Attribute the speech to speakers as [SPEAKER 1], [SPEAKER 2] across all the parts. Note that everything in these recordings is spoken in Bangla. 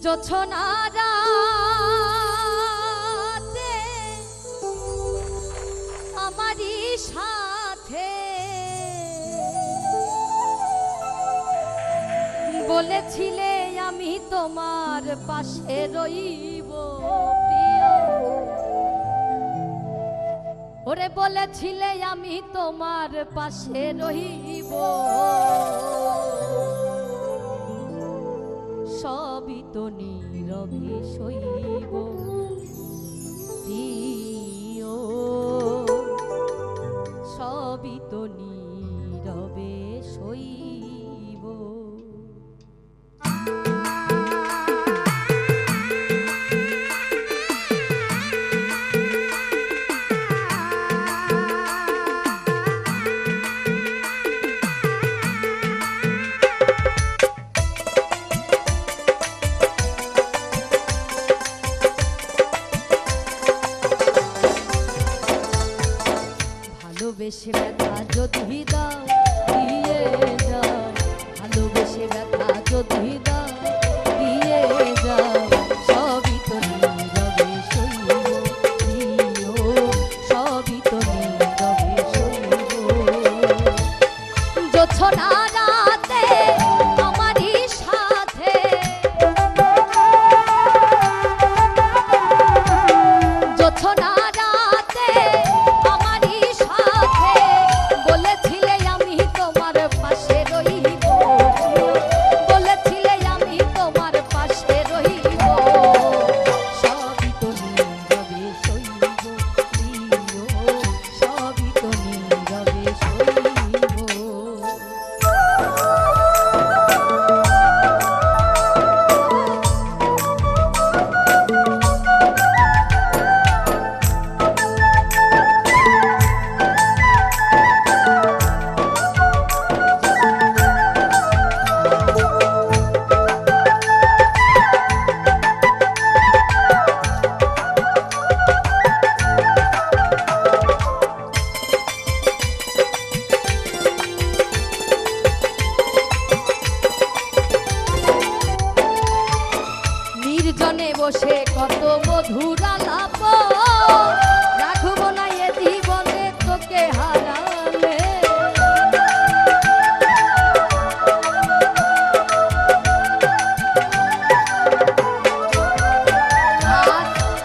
[SPEAKER 1] জোছনা রাতে আমারই সাথে বলেছিলে আমি তোমার পাশে রইব প্রিয়, ওরে বলেছিলে আমি তোমার পাশে রইব, সবই তো নীরবে সইব প্রিয়, সবই তো নীরবে সইব। ভালোবেসে ব্যথা যদি দাও দিয়ে যাও, ভালোবেসে ব্যথা যদি দাও দিয়ে যাও, সবই তো নীরবে সইব প্রিয়, সবই তো নীরবে সইব। জোছনা রাতে আমারই সাথে, জোছনা নির্জনে বসে কত মধুর আলাপ, রাখব না এ জীবনে তোকে হারালে,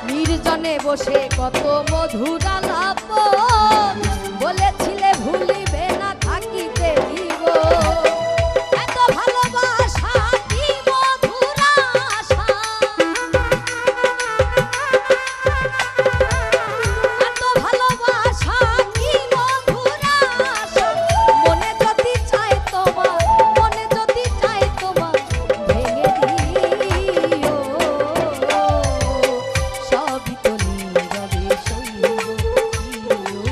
[SPEAKER 1] নির্জনে বসে কত মধুর আলাপ, বলেছিলে ভুলিবে না থাকিতে দিব, এত ভালোবাসা কি মধুর আশা, এত ভালোবাসা কি মধুর আশা, মনে যদি চায় তোমার, মনে যদি চায় তোমার ভেঙে দিও, সবই তো নীরবে সইব প্রিয়,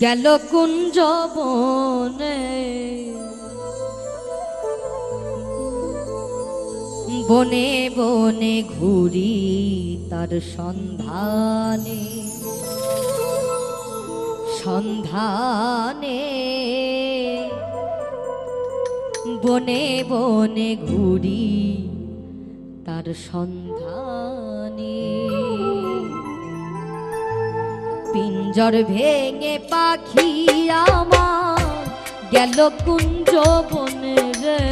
[SPEAKER 1] গেল কুঞ্জ বনে বনে বনে ঘুরি তার সন্ধানে সন্ধানে বনে বনে ঘুরি তার সন্ধানে পিঞ্জর ভেঙে পাখি আমার গেল কুঞ্জ বনে রে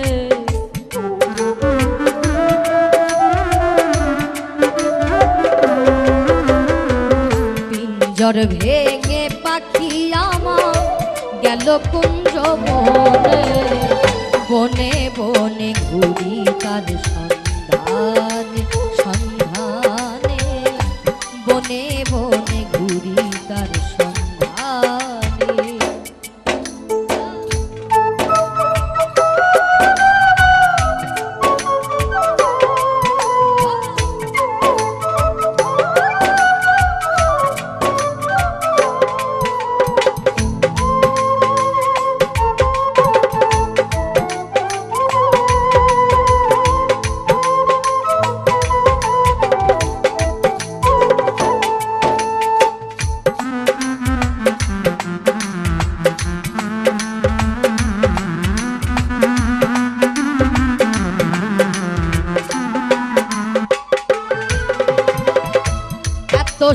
[SPEAKER 1] পিঞ্জর ভেঙে পাখি আমার গেল কুঞ্জ বনে বনে বনে ঘুরি তার সন্ধানে সন্ধানে বনে বনে ঘুরি তার সন্ধানে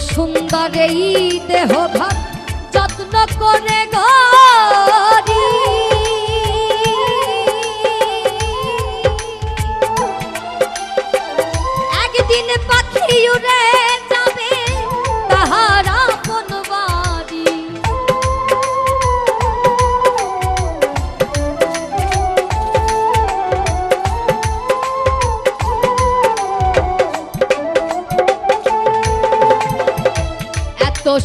[SPEAKER 1] সুন্দর এই দেহ ঘর যত্ন করে গরি একদিন পাখি উড়ে যাবে তাহার আপন বাড়ি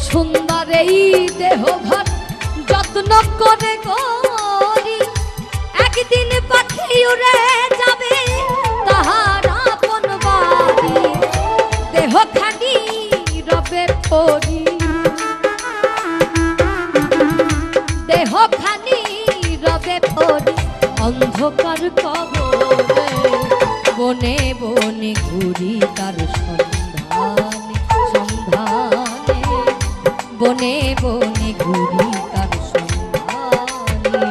[SPEAKER 1] সুন্দর এই দেহ ঘর যত্ন করে করি একদিন পাখি উড়ে যাবে তাহার আপন বাড়ি দেহ খানি রবে পরি দেহ খানি রবে পরি অন্ধকার কবরে বনে বনে ঘুরি তার সন্ধানে সন্ধানে বনে বনে ঘুরি তার সন্ধানে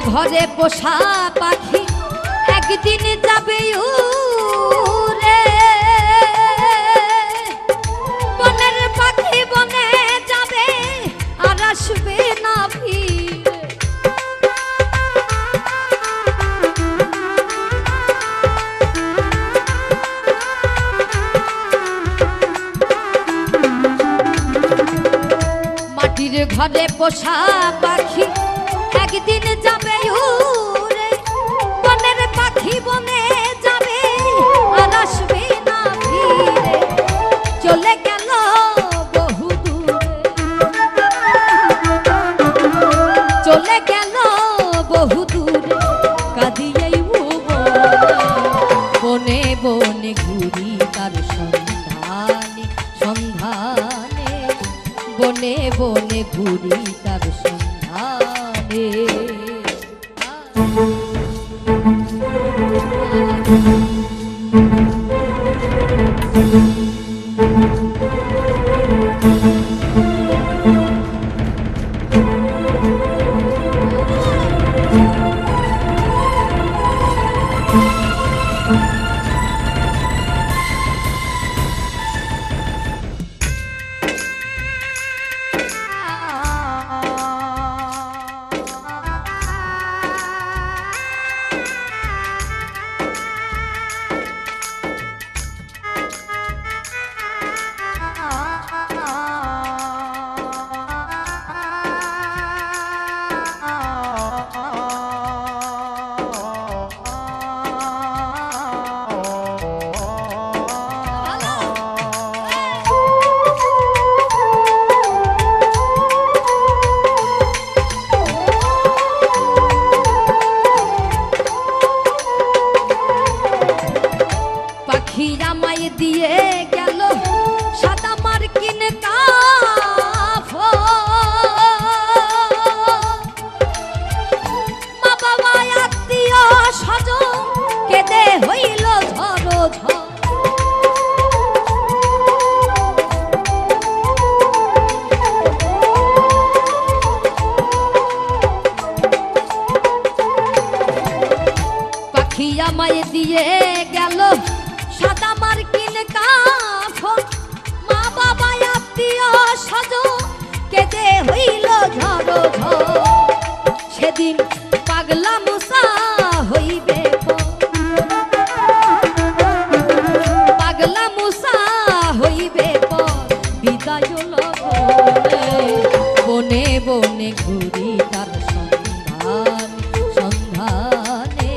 [SPEAKER 1] ঘরে পোষা পাখি একদিন যাবে উড়ে বনের পাখি বনে যাবে আর আসবে না ফিরে মাটির ঘরে পোষা পাখি একদিন যাবে উড়ে বনের পাখি বনে যাবে আর আসবে না ফিরে চলে গেল বহু দূরে চলে গেল বহু দূরে কাঁদি এই ভুবনে বনে বনে ঘুরি তার সন্ধানে সন্ধানে বনে বনে ঘুরি তার সন্ধানে আমায় দিয়ে গেল সাদা মার্কিন মা বাবা আত্মীয় স্বজন কেঁদে হইল ঝড়ো ঝড় পাখি আমায় দিয়ে গেল সাদা মার্কিন কাফন মা বাবা আত্মীয় স্বজন কেঁদে হইল ঝড়ো ঝড় সেদিন পাগলা মুসা হইবে পাগলা মুসা হইবে বিদায় বনে বনে ঘুরি তার সন্ধান সন্ধানে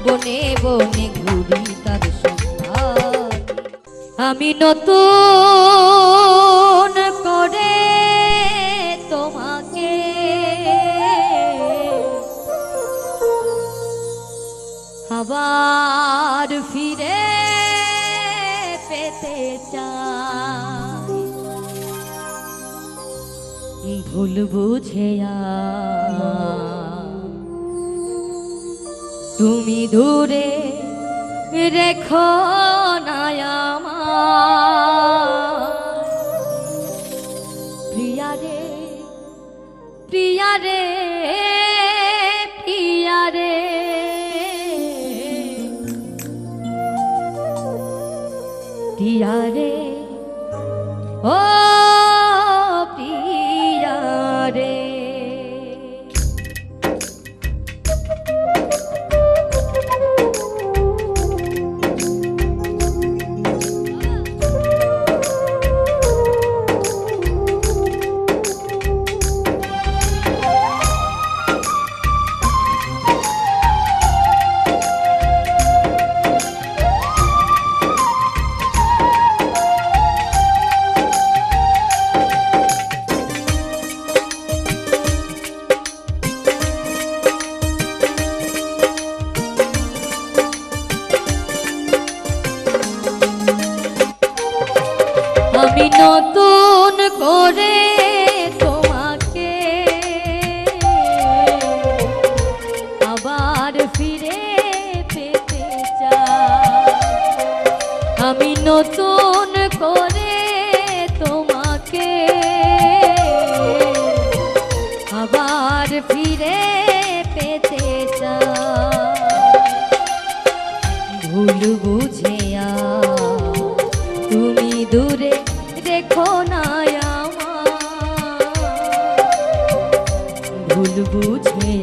[SPEAKER 1] বনে বনে ঘুরি তার আমি নতুন করে তোমাকে আবার ফিরে পেতে চাই ভুল বুঝে তুমি দূরে রেখো না আমার প্রিয়া রে প্রিয়া রে প্রিয়া রে প্রিয়া রে ও প্রিয়া রে আমি নতুন করে তোমাকে আবার ফিরে পেতে চাই আমি নতুন করে তোমাকে আবার ফিরে পেতে চাই ভুল বুঝে তুমি দূরে দেখো না ভুল বুঝে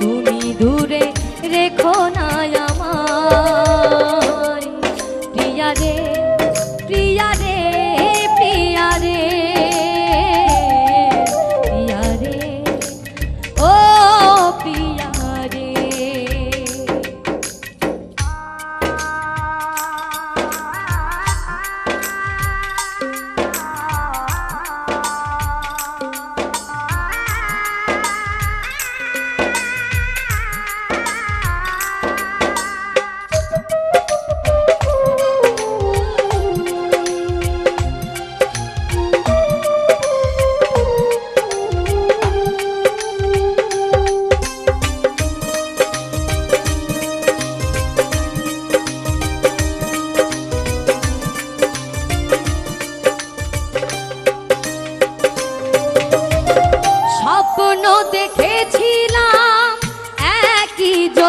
[SPEAKER 1] তুমি দূরে রেখো না আমায় প্রিয়া রে প্রিয়া রে প্রিয়া রে প্রিয়া রে ও প্রিয়া রে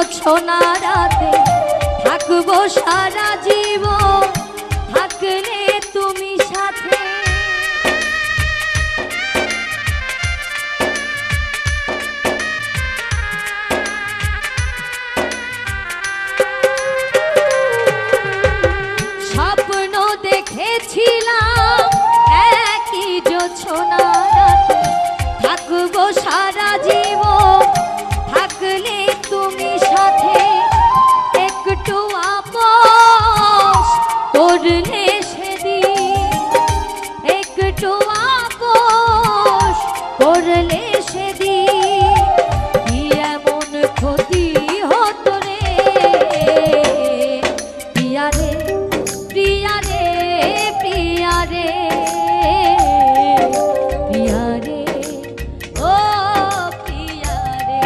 [SPEAKER 1] জোছনা রাতে থাকবো সারা জীবন থাকলে তুমি সাথে। স্বপ্ন দেখেছিলাম একই জোছনা রাতে থাকবো সারা জীবন থাকলে তুমি সাথে। একটু আপোষ করলে সেদিন একটু আপোষ করলে সেদিন কি এমন ক্ষতি হতো রে প্রিয়া রে প্রিয়া রে প্রিয়া রে প্রিয়া রে ও প্রিয়া রে।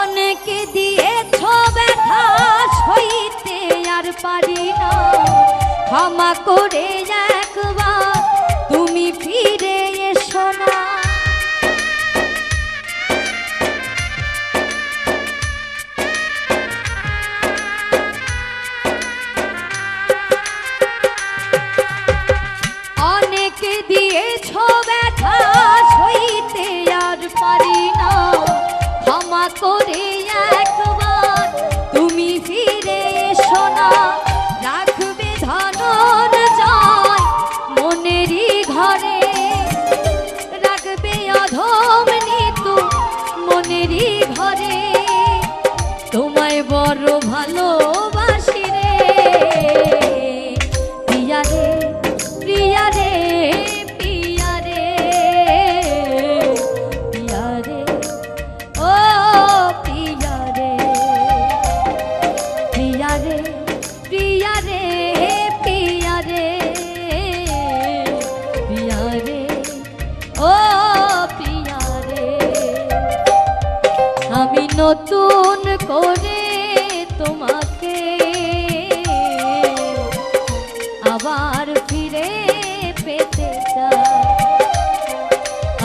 [SPEAKER 1] অনেকে দিয়েছ ব্যথা সইতে আর পারি না ক্ষমা করে একবার তুমি ফিরে এসো না। অনেকে দিয়েছ ব্যথা সইতে আর পারি না ক্ষমা করে একবার তুমি ফিরে এসো না। রাখবে ধনর জয় মনেরই ঘরে রাখবে অধম নিতু মনেরই ঘরে তোমায় বড় ভালোবাসি রে প্রিয়া রে প্রিয়া রে প্রিয়া রে প্রিয়া রে ও প্রিয়া রে প্রিয়া রে প্রিয়া রে প্রিয়া রে প্রিয়া রে ও প্রিয়া রে। আমি নতুন করে তোমাকে আবার ফিরে পেতে চাই।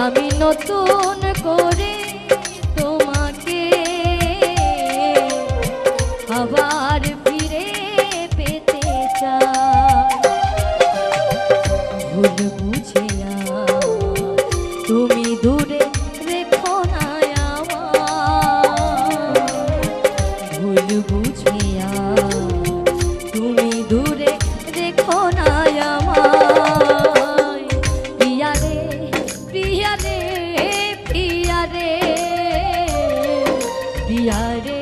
[SPEAKER 1] আমি নতুন করে তোমাকে আবার ফিরে পেতে চাই। ভুল বুঝিয়া তুমি দূরে রেখো না আমায়। ভুল বুঝিয়া তুমি দূরে রেখো না আমায়। প্রিয়া রে প্রিয়া রে প্রিয়া রে প্রিয়া রে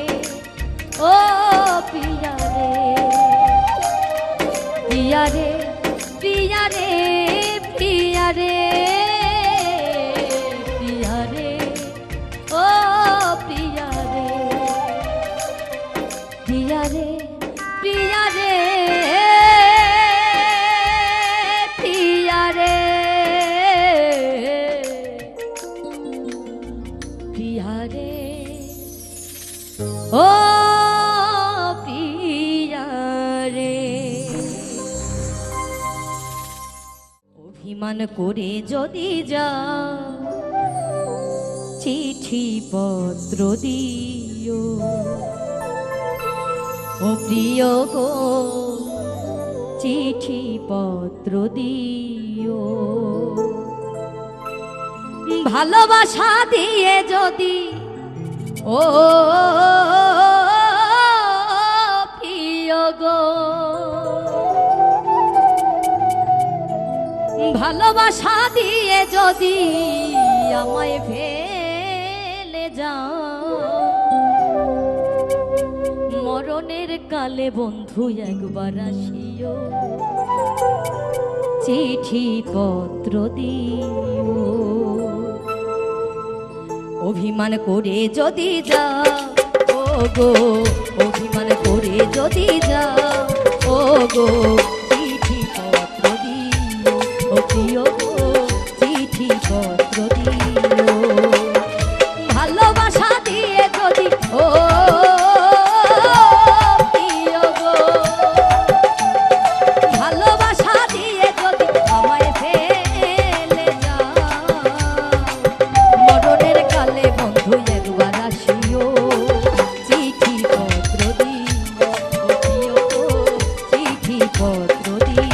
[SPEAKER 1] ও প্রিয়া রে প্রিয়া রে প্রিয়া রে প্রিয়া রে প্রিয়া রে ও প্রিয়া রে প্রিয়া রে প্রিয়া রে প্রিয়া রে প্রিয়া রে ও প্রিয়া রে। অভিমান করে যদি যা চিঠি পত্র দিও ও প্রিয় গো চিঠি পত্র দিও। ভালোবাসা দিয়ে যদি ও প্রিয় গো ভালোবাসা দিয়ে যদি আমায় ফেলে যাও মরণের কালে বন্ধু একবার আসিও চিঠি পত্র দিও। অভিমান করে যদি যাও গো অভিমান করে যদি যাও ও গো চিঠি পত্র দিও ও প্রিয় গো চিঠি পত্র দিও ভালোবাসা দিয়ে যদি ও প্রিয় গো ভালোবাসা দিয়ে যদি আমায় ফেলে যাও মরণের কালে বন্ধু একবার আসিও চিঠি পত্র দিও ও প্রিয় গো চিঠি পত্র দিও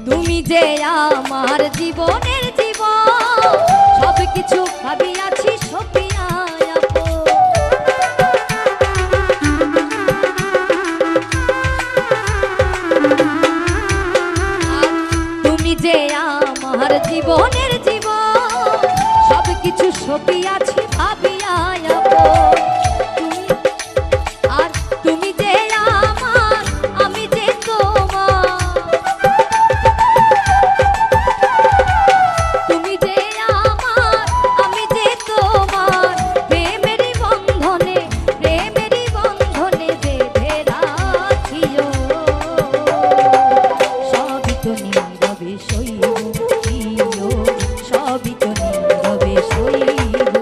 [SPEAKER 1] তুমি যে আমার জীবনের জীবন সব কিছু ভাবিয়াছি সপিয়া তুমি যে আমার জীবনের জীবন সব কিছু সপিয়াছি ভাবিয়া আর তুমি যে আমার আমি যে তোমার তুমি যে আমার আমি যে তোমার প্রেমেরই বন্ধনে বেঁধে রাখিও সবই তো নীরবে সইব প্রিয় সবই তো নীরবে সইব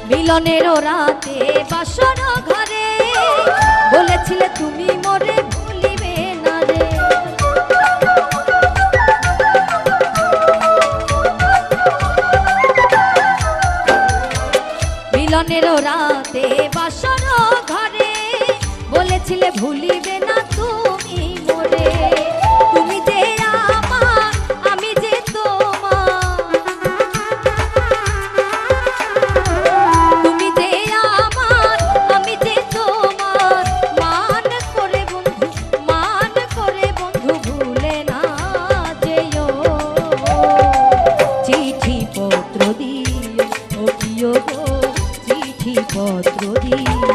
[SPEAKER 1] মিলনের রাতে বাসর ঘরে বলেছিলে তুমি মোরে ভুলিবে না রে মিলনের রাতে বাসর ঘরে বলেছিলে ভুলিবে না তুমি মোরে তুমি যে আমার আমি যে তোমার তুমি যে আমার আমি যে তোমার মান করে বন্ধু ভুলে না যেও চিঠি পত্র দিও ও প্রিয় গো চিঠি পত্র দিও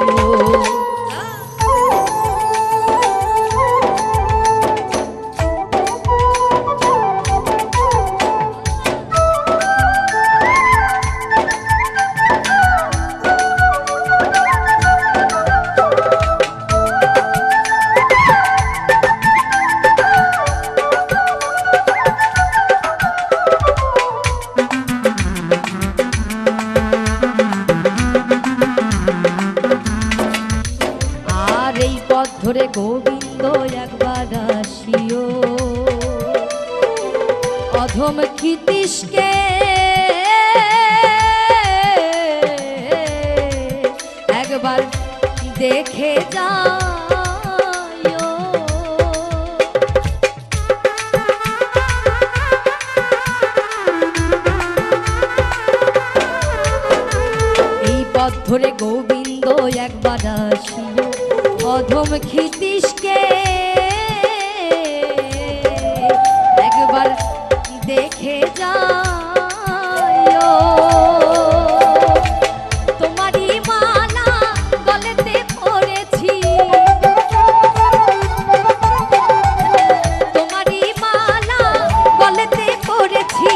[SPEAKER 1] ধরে গোবিন্দ একবার আসিও অধম ক্ষিতীশকে একবার দেখে যাও এই পথ ধরে গোবিন্দ একবার আসিও অধম ক্ষিতীশকে একবার দেখে যাও তোমারই মালা গলেতে পড়েছি তোমারই মালা গলেতে পড়েছি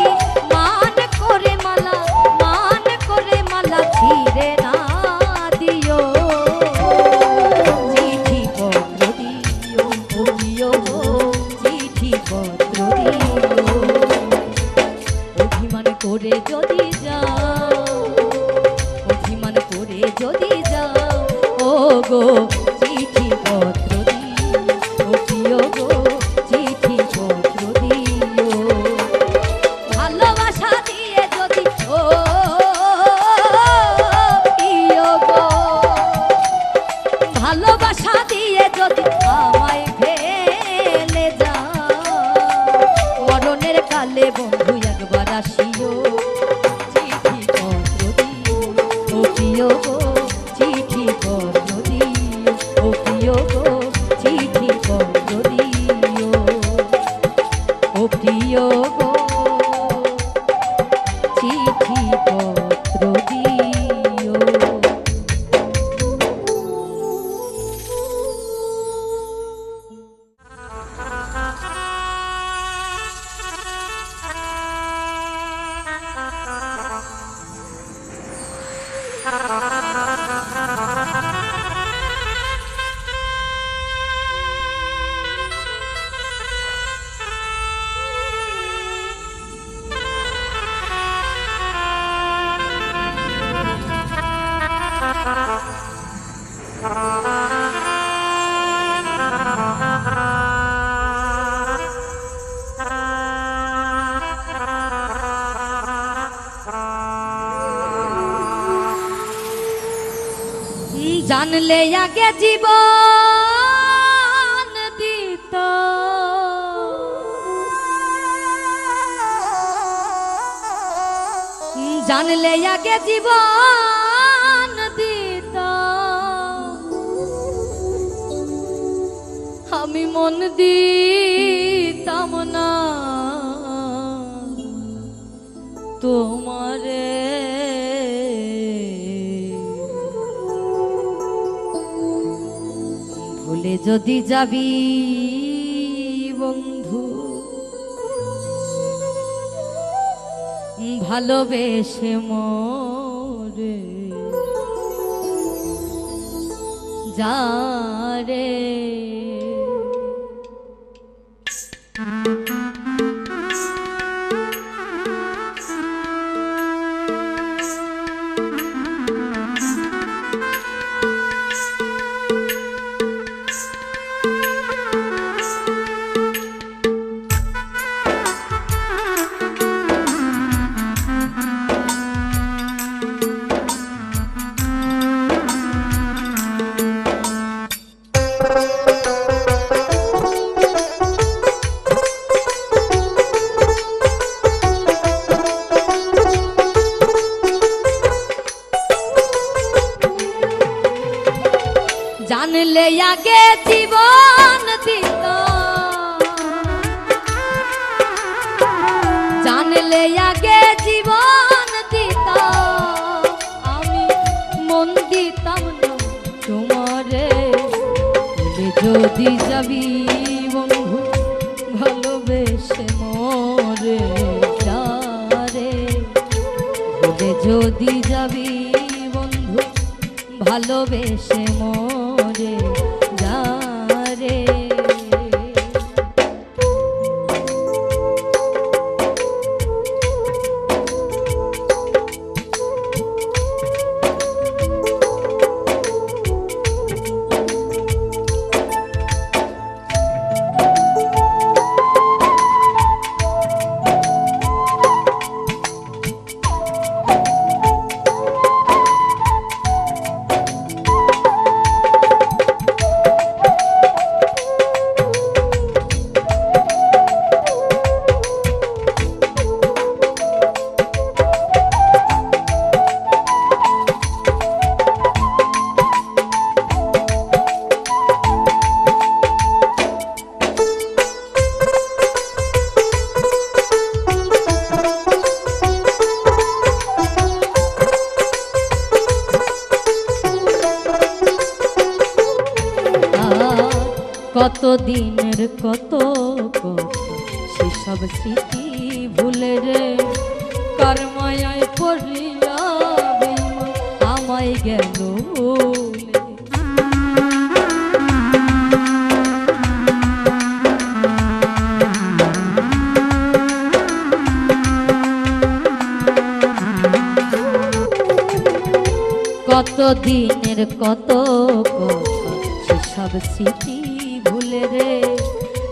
[SPEAKER 1] মান করে মালা ছিঁড়ে না দিও চিঠি পত্র দিও করে যদি যাও, অভিমান করে যদি যাও, ও গো চিঠি পত্র দিও, ও প্রিয় গো চিঠি পত্র দিও। ভালোবাসা দিয়ে যদি ও প্রিয় গো, ভালোবাসা দিয়ে যদি আমায় ফেলে যাও, মরণের কালে বন্ধু একবার আসিও, চিঠি পত্র দিও, ও প্রিয় গো চিঠি পত্র দিও, ও প্রিয় গো চিঠি পত্র দিও, ও প্রিয় গো চিঠি পত্র দিও। জানলে আগে জীবন দিত, জানলে আগে জীবন দিত, আমি মন দিতাম না তোমারে, ভুলে যদি যাবি বন্ধু ভালোবেসে মোরে যারে। জানলে আগে জীবন দিত, জানলে আগে জীবন দিত, আমি মন দিতাম না তোমারে, ভুলে যদি যাবি বন্ধু ভালোবেসে মোরে যারে, ভুলে যদি যাবি বন্ধু ভালোবেসে মোরে যারে। কত দিনের কত কথা সেসব স্মৃতি ভুলে রে, কার মায়ায় পড়িয়া বেঈমান আমায় গেল ভুলে। চিরদিনের কত কথা সেসব স্মৃতি ভুলে রে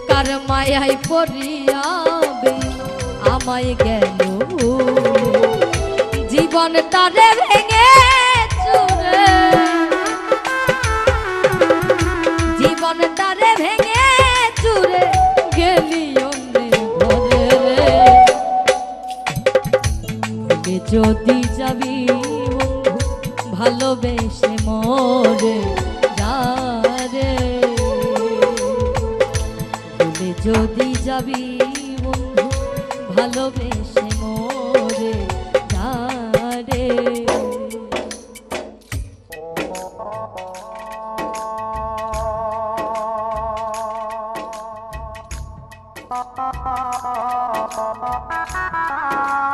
[SPEAKER 1] কার মায়ায় পড়িয়াবে আমায় গেল ভুলে জীবন তারে ভেঙে চুরে জীবন তারে ভেঙে চুরে গেলি অন্যের ঘরে রে ভুলে যদি যাবি বন্ধু ভালোবেসে মরে যা রে ভুলে যদি যাবি বন্ধু ভালোবেসে মরে যা রে
[SPEAKER 2] Thank you.